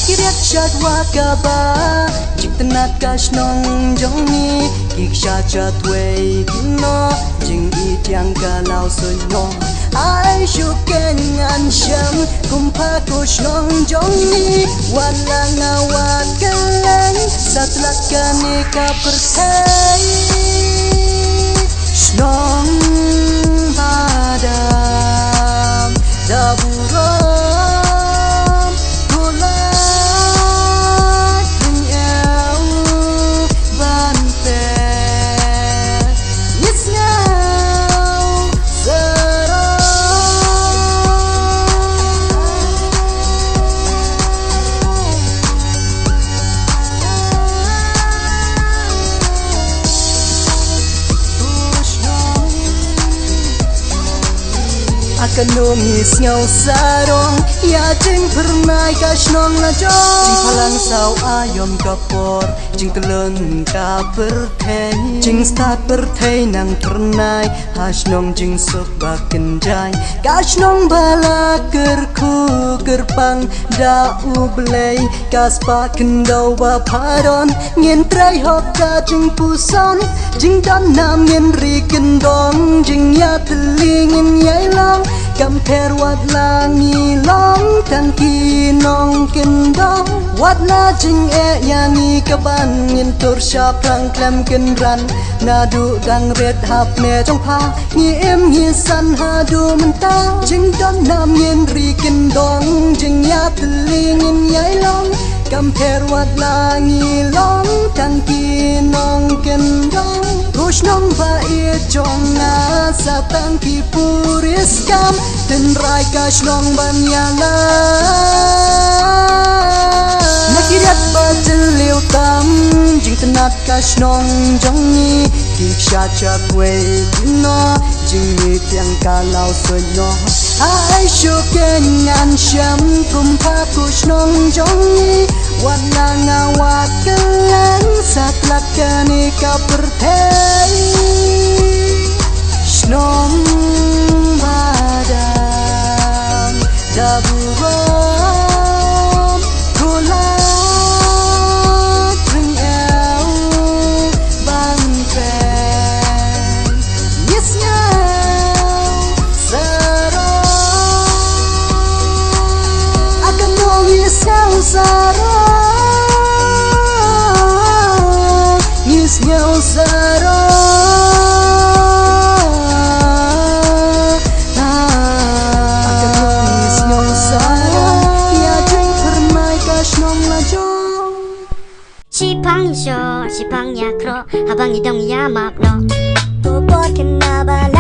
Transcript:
kiret chat wakaba jiktanat kashnong jongni kiksha chatway kino jing ityang kalau sunyo ai shuken ansham kumpa kushnong jongni wala ngawat kaleng satlat kani kapertai shnong padam daburam kulat kenyau bante nyesngau serang akan nungis ngau sarong ya jing pernai kashnong la jong jing palang sao ayom kapor jing telun ka perthei jing start perthei nang pernai hashnong jing sok baken jai kashnong bala kerku kerpang da ublei kaspa kendau ba paron ngien trai hop ka jing puson jing dan nam ngien ri kendong jing ya telingin yai long Compare what langi long tan ki nong kendong what na jing e yani kaban ngin tur sha prang klem ken ran na du dang red hap me jong pha ngi em ngi san ha du man ta jing don nam ngin ri kendong jing ya tling ngin yai long Compare what langi long tan ki nong kendong push nong ba e jong na sa tang ki puris kam ten rai kashnong banyala nakirat bajel liu tam jing tenat kashnong jongni kiksha chakwe no jing mi tiang kalau sunyo ai shuken ngan sham kumpa kushnong jongni wana ngawat kelan satlat kani kaperthei shnong badam daburam kulat kenyau banteng nyesngau sarong akan nyesngau sarong nyesngau sarong Sipang yakro habang idong yamap no Bobot kenabala